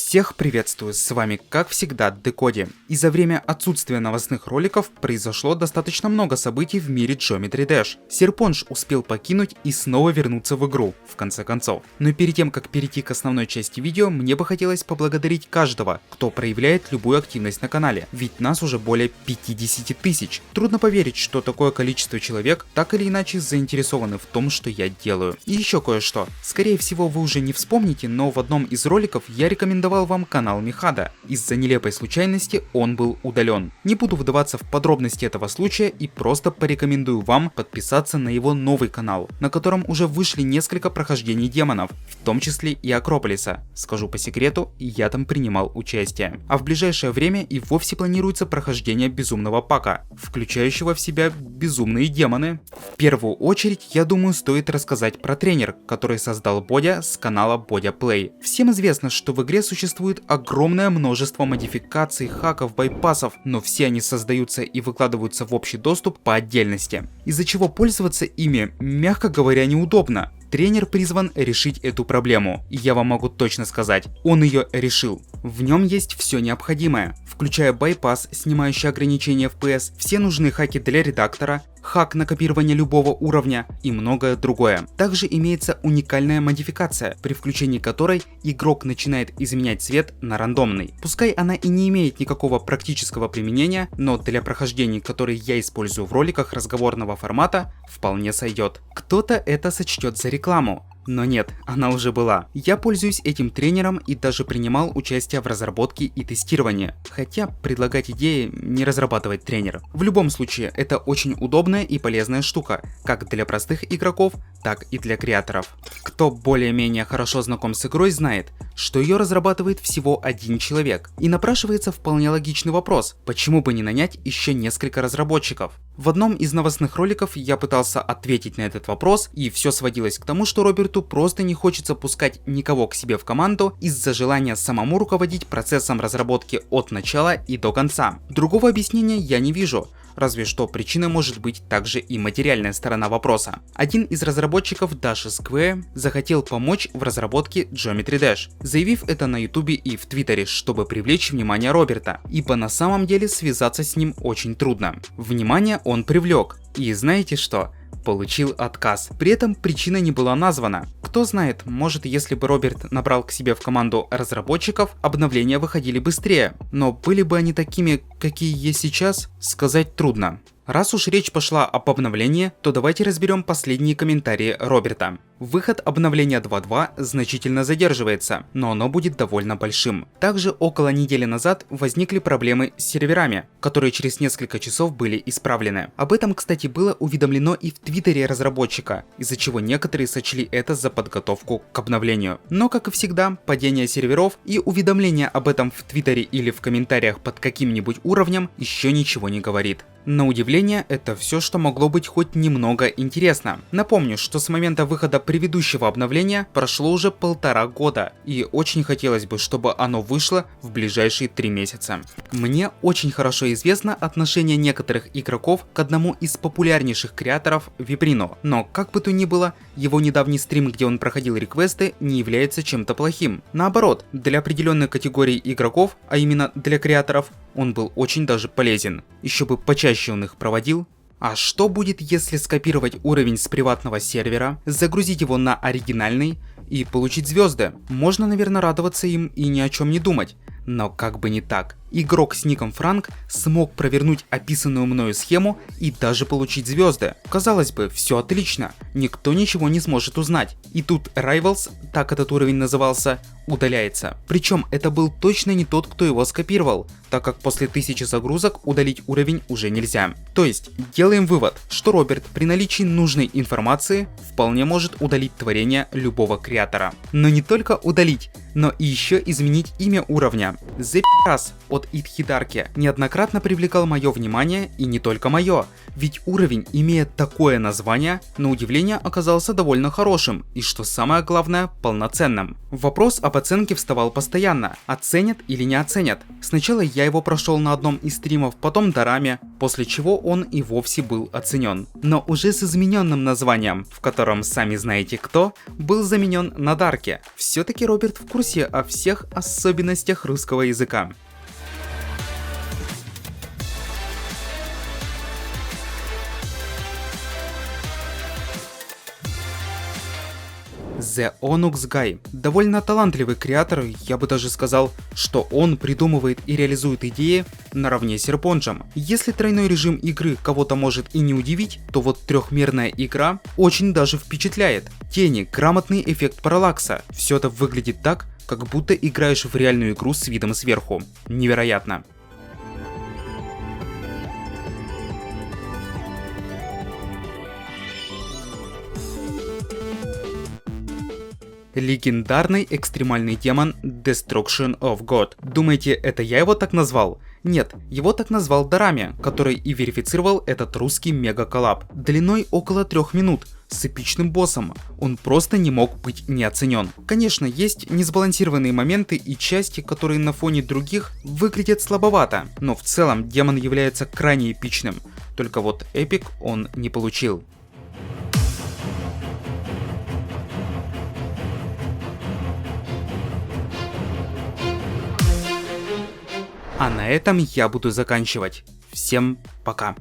Всех приветствую, с вами как всегда Декоди. И за время отсутствия новостных роликов произошло достаточно много событий в мире Geometry Dash. Серпонж успел покинуть и снова вернуться в игру, в конце концов. Но перед тем как перейти к основной части видео, мне бы хотелось поблагодарить каждого, кто проявляет любую активность на канале, ведь нас уже более 50 тысяч. Трудно поверить, что такое количество человек так или иначе заинтересованы в том, что я делаю. И еще кое-что. Скорее всего вы уже не вспомните, но в одном из роликов я рекомендовал вам канал Михада. Из-за нелепой случайности он был удален. Не буду вдаваться в подробности этого случая и просто порекомендую вам подписаться на его новый канал, на котором уже вышли несколько прохождений демонов, в том числе и Акрополиса. Скажу по секрету, я там принимал участие. А в ближайшее время и вовсе планируется прохождение безумного пака, включающего в себя безумные демоны. В первую очередь, я думаю, стоит рассказать про тренер, который создал Бодя с канала Бодя Play. Всем известно, что в игре существует огромное множество модификаций, хаков, байпасов, но все они создаются и выкладываются в общий доступ по отдельности, из-за чего пользоваться ими, мягко говоря, неудобно. Тренер призван решить эту проблему, и я вам могу точно сказать, он ее решил. В нем есть все необходимое, включая байпас, снимающий ограничения FPS, все нужные хаки для редактора, хак на копирование любого уровня и многое другое. Также имеется уникальная модификация, при включении которой игрок начинает изменять цвет на рандомный. Пускай она и не имеет никакого практического применения, но для прохождений, которые я использую в роликах разговорного формата, вполне сойдет. Кто-то это сочтет за рекламу. Но нет, она уже была. Я пользуюсь этим тренером и даже принимал участие в разработке и тестировании. Хотя предлагать идеи не разрабатывать тренер. В любом случае, это очень удобная и полезная штука, как для простых игроков, так и для креаторов. Кто более-менее хорошо знаком с игрой, знает, что ее разрабатывает всего один человек. И напрашивается вполне логичный вопрос, почему бы не нанять еще несколько разработчиков? В одном из новостных роликов я пытался ответить на этот вопрос, и все сводилось к тому, что Роберту просто не хочется пускать никого к себе в команду из-за желания самому руководить процессом разработки от начала и до конца. Другого объяснения я не вижу. Разве что причиной может быть также и материальная сторона вопроса. Один из разработчиков Dash Square захотел помочь в разработке Geometry Dash, заявив это на ютубе и в твиттере, чтобы привлечь внимание Роберта, ибо на самом деле связаться с ним очень трудно. Внимание он привлек, и знаете что? Получил отказ. При этом причина не была названа. Кто знает, может, если бы Роберт набрал к себе в команду разработчиков, обновления выходили быстрее. Но были бы они такими, какие есть сейчас, сказать трудно. Раз уж речь пошла об обновлении, то давайте разберем последние комментарии Роберта. Выход обновления 2.2 значительно задерживается, но оно будет довольно большим. Также около недели назад возникли проблемы с серверами, которые через несколько часов были исправлены. Об этом, кстати, было уведомлено и в твиттере разработчика, из-за чего некоторые сочли это за подготовку к обновлению. Но, как и всегда, падение серверов и уведомление об этом в твиттере или в комментариях под каким-нибудь уровнем еще ничего не говорит. На удивление, это все, что могло быть хоть немного интересно. Напомню, что с момента выхода предыдущего обновления прошло уже 1,5 года, и очень хотелось бы, чтобы оно вышло в ближайшие 3 месяца. Мне очень хорошо известно отношение некоторых игроков к одному из популярнейших креаторов Вибрино, но как бы то ни было, его недавний стрим, где он проходил реквесты, не является чем-то плохим. Наоборот, для определенной категории игроков, а именно для креаторов, он был очень даже полезен. Еще бы почаще он их проводил. А что будет, если скопировать уровень с приватного сервера, загрузить его на оригинальный и получить звезды? Можно, наверное, радоваться им и ни о чем не думать. Но как бы не так. Игрок с ником Франк смог провернуть описанную мною схему и даже получить звезды. Казалось бы, все отлично, никто ничего не сможет узнать. И тут Rivals, так этот уровень назывался, удаляется. Причем это был точно не тот, кто его скопировал, так как после 1000 загрузок удалить уровень уже нельзя. То есть, делаем вывод, что Роберт при наличии нужной информации вполне может удалить творение любого креатора. Но не только удалить, но и еще изменить имя уровня. The раз от Итхидарки неоднократно привлекал мое внимание, и не только мое, ведь уровень, имея такое название, на удивление оказался довольно хорошим и, что самое главное, полноценным. Вопрос об оценке вставал постоянно, оценят или не оценят. Сначала я его прошел на одном из стримов, потом Дараме, после чего он и вовсе был оценен. Но уже с измененным названием, в котором, сами знаете кто, был заменен на Дарке. Все Все-таки Роберт в курсе о всех особенностях русского языка. The Onyx Guy. Довольно талантливый креатор, я бы даже сказал, что он придумывает и реализует идеи наравне с Серпончем. Если тройной режим игры кого-то может и не удивить, то вот трехмерная игра очень даже впечатляет. Тени, грамотный эффект параллакса. Все это выглядит так, как будто играешь в реальную игру с видом сверху. Невероятно. Легендарный экстремальный демон Destruction of God. Думаете, это я его так назвал? Нет, его так назвал Дарами, который и верифицировал этот русский мега-коллаб. Длиной около 3 минут, с эпичным боссом. Он просто не мог быть не оценен. Конечно, есть несбалансированные моменты и части, которые на фоне других выглядят слабовато, но в целом демон является крайне эпичным. Только вот эпик он не получил. А на этом я буду заканчивать. Всем пока.